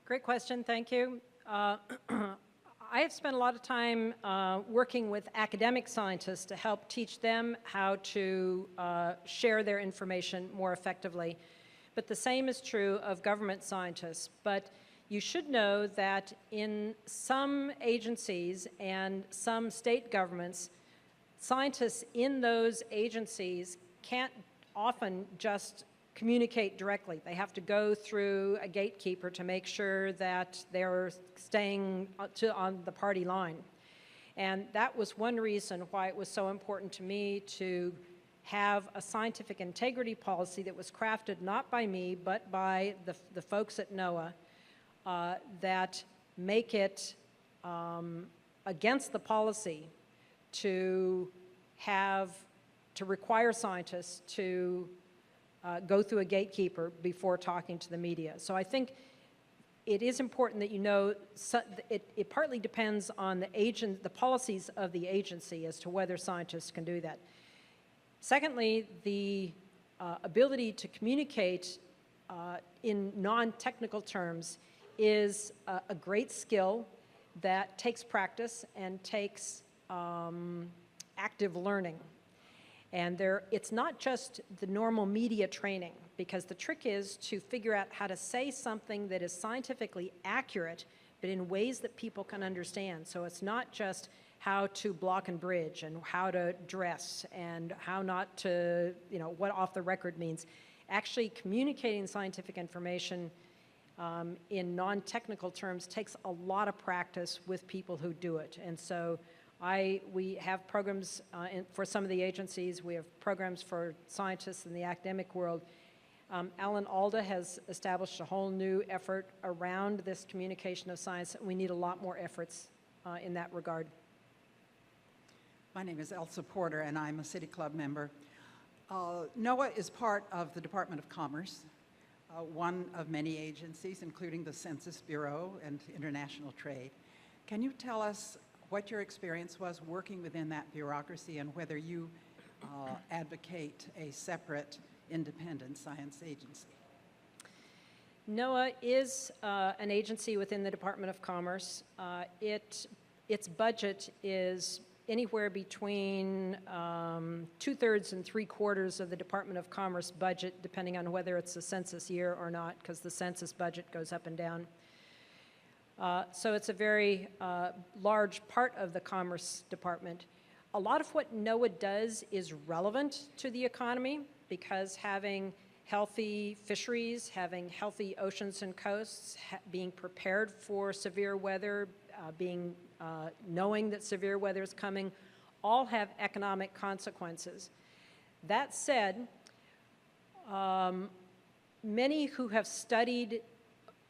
Great question, thank you. I have spent a lot of time working with academic scientists to help teach them how to share their information more effectively. But the same is true of government scientists. But you should know that in some agencies and some state governments, scientists in those agencies can't often just communicate directly. They have to go through a gatekeeper to make sure that they're staying on the party line. And that was one reason why it was so important to me to have a scientific integrity policy that was crafted not by me, but by the folks at NOAA that make it against the policy to require scientists to go through a gatekeeper before talking to the media. So I think it is important that you know it partly depends on the policies of the agency as to whether scientists can do that. Secondly, the ability to communicate in non-technical terms is a great skill that takes practice and takes active learning. And it's not just the normal media training, because the trick is to figure out how to say something that is scientifically accurate, but in ways that people can understand. So it's not just how to block and bridge and how to dress and how not to, what off the record means. Actually communicating scientific information in non-technical terms takes a lot of practice with people who do it. And so we have programs for some of the agencies. We have programs for scientists in the academic world. Alan Alda has established a whole new effort around this communication of science. We need a lot more efforts in that regard. My name is Elsa Porter, and I'm a City Club member. NOAA is part of the Department of Commerce, one of many agencies, including the Census Bureau and International Trade. Can you tell us what your experience was working within that bureaucracy and whether you advocate a separate independent science agency? NOAA is an agency within the Department of Commerce. Its budget is anywhere between 2/3 and 3/4 of the Department of Commerce budget, depending on whether it's a census year or not, because the census budget goes up and down. So it's a very large part of the Commerce Department. A lot of what NOAA does is relevant to the economy because having healthy fisheries, having healthy oceans and coasts, being prepared for severe weather, knowing that severe weather is coming, all have economic consequences. That said, many who have studied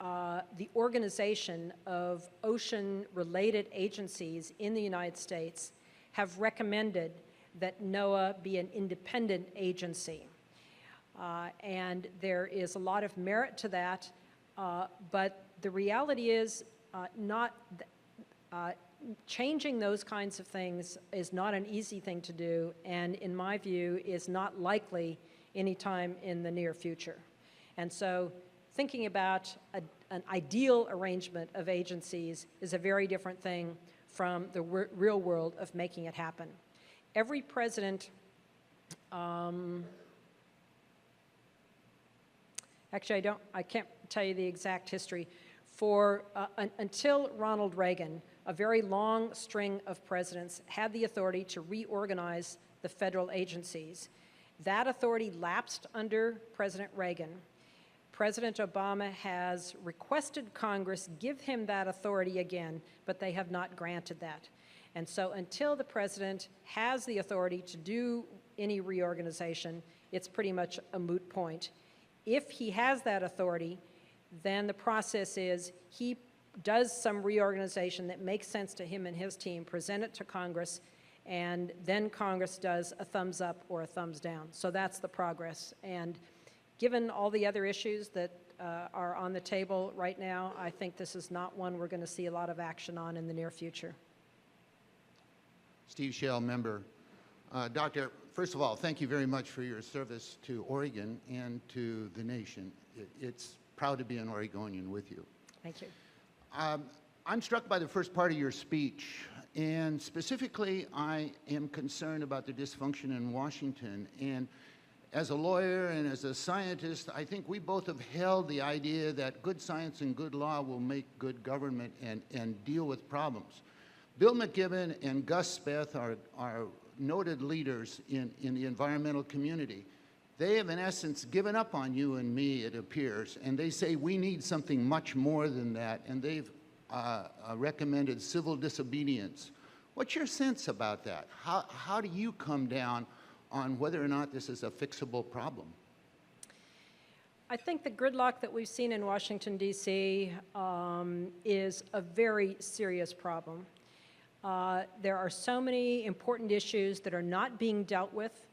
the organization of ocean-related agencies in the United States have recommended that NOAA be an independent agency. And there is a lot of merit to that, but the reality is changing those kinds of things is not an easy thing to do, and in my view is not likely anytime in the near future. And so thinking about an ideal arrangement of agencies is a very different thing from the real world of making it happen. Every president, actually I can't tell you the exact history, until Ronald Reagan, a very long string of presidents had the authority to reorganize the federal agencies. That authority lapsed under President Reagan. President Obama has requested Congress give him that authority again, but they have not granted that. And so until the president has the authority to do any reorganization, it's pretty much a moot point. If he has that authority, then the process is he does some reorganization that makes sense to him and his team, present it to Congress, and then Congress does a thumbs up or a thumbs down. So that's the progress. And given all the other issues that are on the table right now, I think this is not one we're going to see a lot of action on in the near future. Steve Shell, member. Doctor, first of all, thank you very much for your service to Oregon and to the nation. It's proud to be an Oregonian with you. Thank you. I'm struck by the first part of your speech, and specifically, I am concerned about the dysfunction in Washington. And as a lawyer and as a scientist, I think we both have held the idea that good science and good law will make good government and deal with problems. Bill McKibben and Gus Speth are noted leaders in the environmental community. They have, in essence, given up on you and me, it appears, and they say we need something much more than that, and they've recommended civil disobedience. What's your sense about that? How do you come down on whether or not this is a fixable problem? I think the gridlock that we've seen in Washington, D.C. Is a very serious problem. There are so many important issues that are not being dealt with.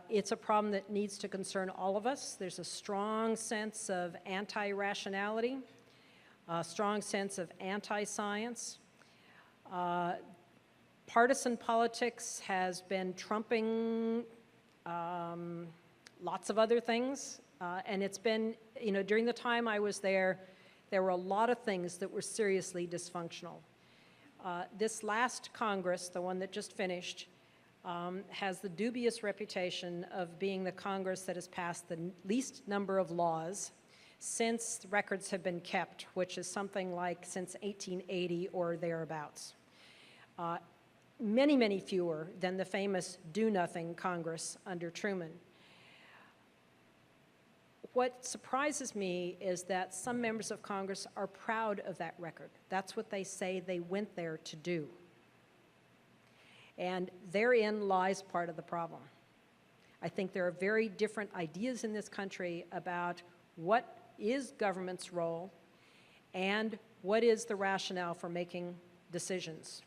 It's a problem that needs to concern all of us. There's a strong sense of anti-rationality, a strong sense of anti-science. Partisan politics has been trumping lots of other things, and it's been, during the time I was there were a lot of things that were seriously dysfunctional. This last Congress, the one that just finished, has the dubious reputation of being the Congress that has passed the least number of laws since records have been kept, which is something like since 1880 or thereabouts. Many, many fewer than the famous do-nothing Congress under Truman. What surprises me is that some members of Congress are proud of that record. That's what they say they went there to do. And therein lies part of the problem. I think there are very different ideas in this country about what is government's role and what is the rationale for making decisions.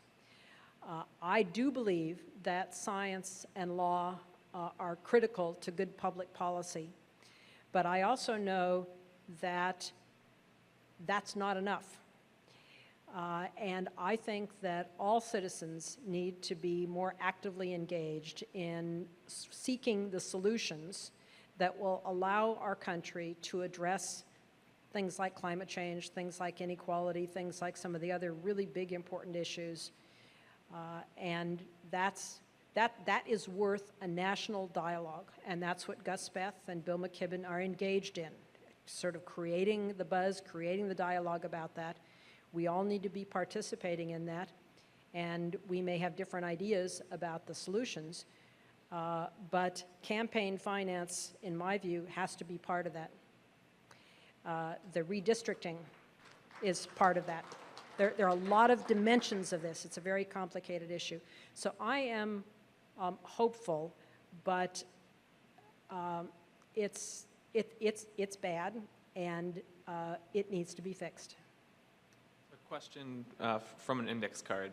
I do believe that science and law are critical to good public policy, but I also know that that's not enough. And I think that all citizens need to be more actively engaged in seeking the solutions that will allow our country to address things like climate change, things like inequality, things like some of the other really big important issues And that is worth a national dialogue, and that's what Gus Speth and Bill McKibben are engaged in, sort of creating the buzz, creating the dialogue about that. We all need to be participating in that, and we may have different ideas about the solutions, but campaign finance, in my view, has to be part of that. The redistricting is part of that. There are a lot of dimensions of this. It's a very complicated issue. So I am hopeful, but it's bad, and it needs to be fixed. A question from an index card.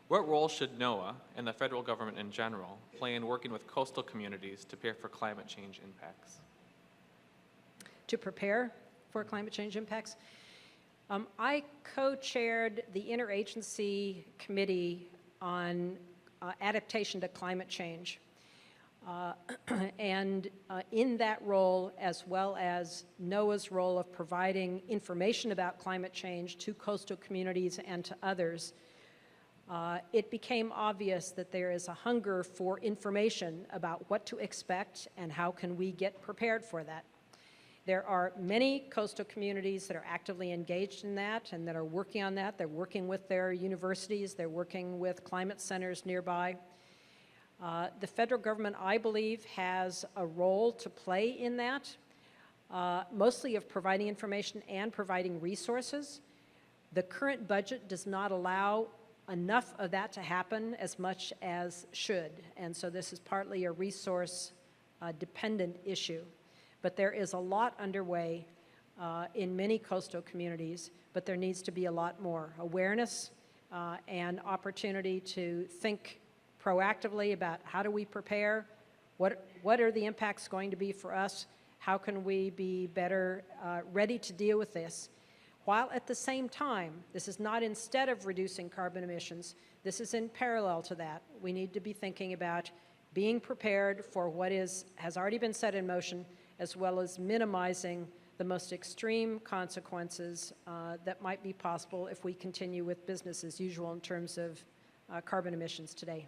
What role should NOAA and the federal government in general play in working with coastal communities to prepare for climate change impacts? To prepare for climate change impacts? I co-chaired the Interagency Committee on Adaptation to Climate Change. And in that role, as well as NOAA's role of providing information about climate change to coastal communities and to others, it became obvious that there is a hunger for information about what to expect and how can we get prepared for that. There are many coastal communities that are actively engaged in that and that are working on that. They're working with their universities. They're working with climate centers nearby. The federal government, I believe, has a role to play in that, mostly of providing information and providing resources. The current budget does not allow enough of that to happen as much as should, and so this is partly a resource dependent issue. But there is a lot underway in many coastal communities, but there needs to be a lot more awareness and opportunity to think proactively about how do we prepare, what are the impacts going to be for us, how can we be better ready to deal with this, while at the same time, this is not instead of reducing carbon emissions, this is in parallel to that. We need to be thinking about being prepared for what has already been set in motion, as well as minimizing the most extreme consequences that might be possible if we continue with business as usual in terms of carbon emissions today.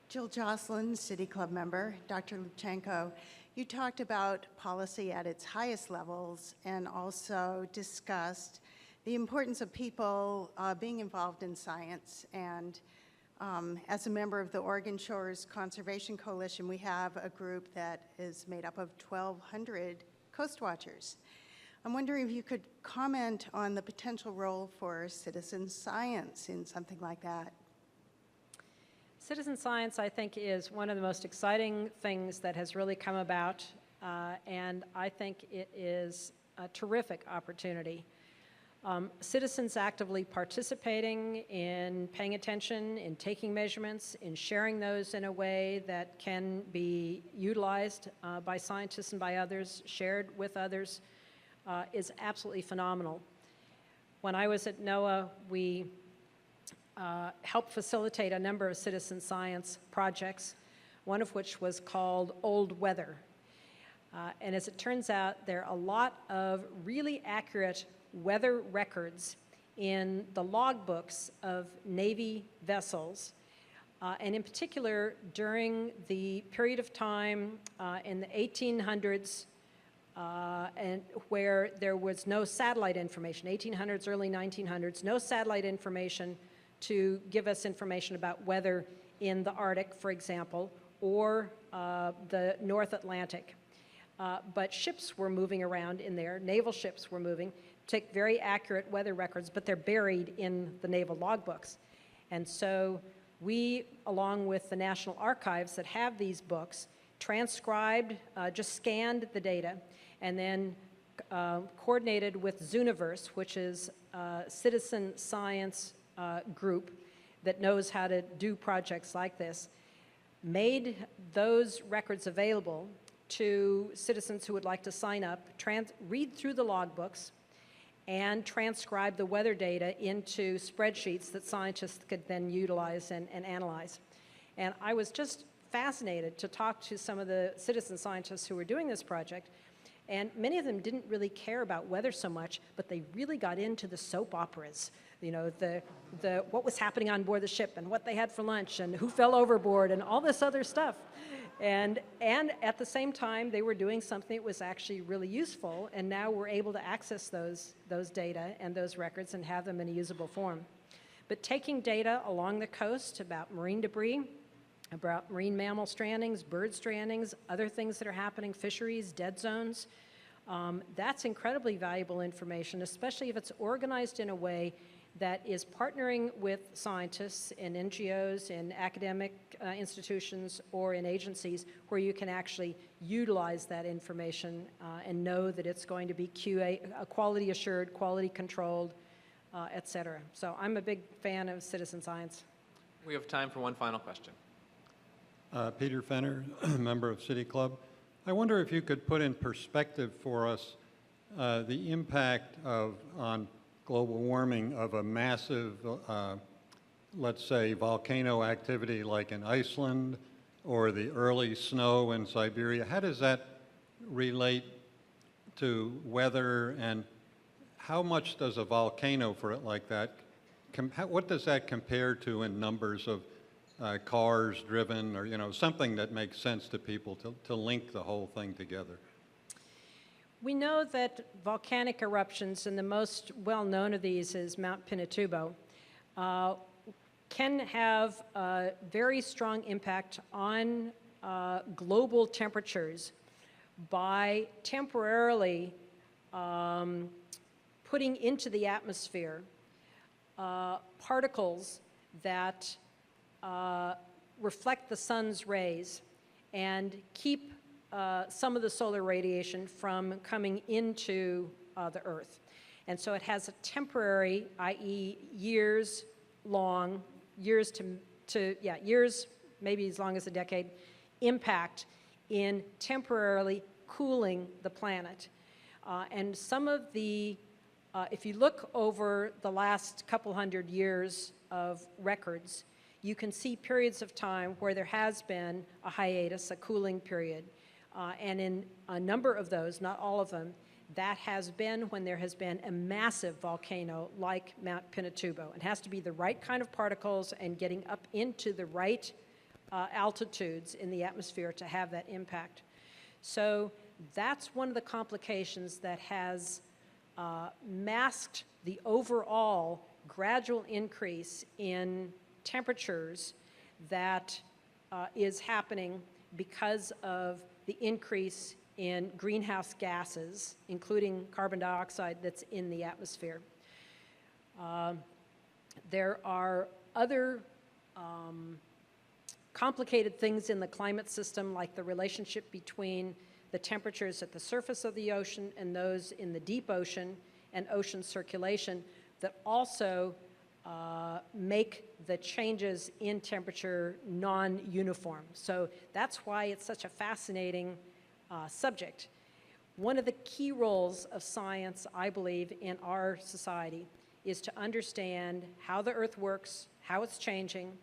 Jill Jocelyn, City Club member. Dr. Lubchenco, you talked about policy at its highest levels and also discussed the importance of people being involved in science. And as a member of the Oregon Shores Conservation Coalition, we have a group that is made up of 1,200 coast watchers. I'm wondering if you could comment on the potential role for citizen science in something like that. Citizen science, I think, is one of the most exciting things that has really come about, and I think it is a terrific opportunity. Citizens actively participating in paying attention, in taking measurements, in sharing those in a way that can be utilized by scientists and by others, shared with others, is absolutely phenomenal. When I was at NOAA, we helped facilitate a number of citizen science projects, one of which was called Old Weather. And as it turns out, there are a lot of really accurate weather records in the logbooks of Navy vessels, and in particular during the period of time in the 1800s and where there was no satellite information, 1800s, early 1900s, no satellite information to give us information about weather in the Arctic, for example, or the North Atlantic. But ships were moving around in there, naval ships were moving, take very accurate weather records, but they're buried in the naval logbooks. And so we, along with the National Archives that have these books, transcribed, just scanned the data, and then coordinated with Zooniverse, which is a citizen science group that knows how to do projects like this, made those records available to citizens who would like to sign up, read through the logbooks, and transcribe the weather data into spreadsheets that scientists could then utilize and analyze. And I was just fascinated to talk to some of the citizen scientists who were doing this project And many of them didn't really care about weather so much, but they really got into the soap operas, you know, what was happening on board the ship and what they had for lunch and who fell overboard and all this other stuff. And at the same time, they were doing something that was actually really useful, and now we're able to access those data and those records and have them in a usable form. But taking data along the coast about marine debris, about marine mammal strandings, bird strandings, other things that are happening, fisheries, dead zones, that's incredibly valuable information, especially if it's organized in a way that is partnering with scientists and NGOs and academic institutions or in agencies where you can actually utilize that information and know that it's going to be quality assured, quality controlled, et cetera. So I'm a big fan of citizen science. We have time for one final question. Peter Fenner, member of City Club. I wonder if you could put in perspective for us the impact on global warming of a massive, let's say, volcano activity like in Iceland or the early snow in Siberia. How does that relate to weather, and how much does a volcano for it like that, what does that compare to in numbers of cars driven, or, you know, something that makes sense to people to link the whole thing together? We know that volcanic eruptions, and the most well-known of these is Mount Pinatubo, can have a very strong impact on global temperatures by temporarily putting into the atmosphere particles that reflect the sun's rays and keep some of the solar radiation from coming into the Earth. And so it has a temporary, i.e. years long, years years, maybe as long as a decade, impact in temporarily cooling the planet. And some of the, if you look over the last couple hundred years of records, you can see periods of time where there has been a hiatus, a cooling period. And in a number of those, not all of them, that has been when there has been a massive volcano like Mount Pinatubo. It has to be the right kind of particles and getting up into the right altitudes in the atmosphere to have that impact. So that's one of the complications that has masked the overall gradual increase in temperatures that is happening because of the increase in greenhouse gases, including carbon dioxide that's in the atmosphere. There are other complicated things in the climate system, like the relationship between the temperatures at the surface of the ocean and those in the deep ocean and ocean circulation, that also make the changes in temperature non-uniform. So that's why it's such a fascinating subject. One of the key roles of science, I believe, in our society is to understand how the Earth works, how it's changing,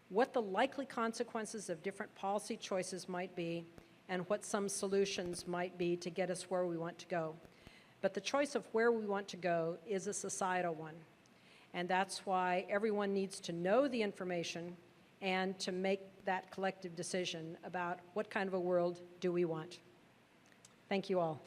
what the likely consequences of different policy choices might be, and what some solutions might be to get us where we want to go. But the choice of where we want to go is a societal one. And that's why everyone needs to know the information and to make that collective decision about what kind of a world do we want. Thank you all.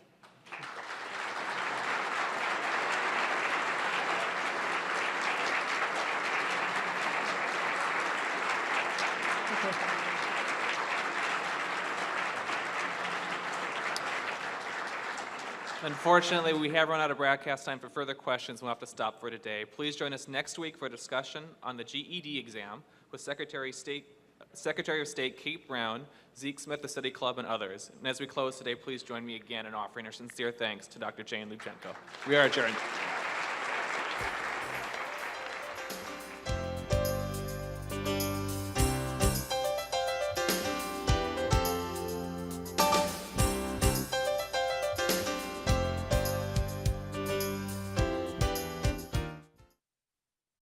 Unfortunately, we have run out of broadcast time for further questions. We'll have to stop for today. Please join us next week for a discussion on the GED exam with Secretary of State Kate Brown, Zeke Smith, the City Club, and others. And as we close today, please join me again in offering our sincere thanks to Dr. Jane Lubchenco. We are adjourned.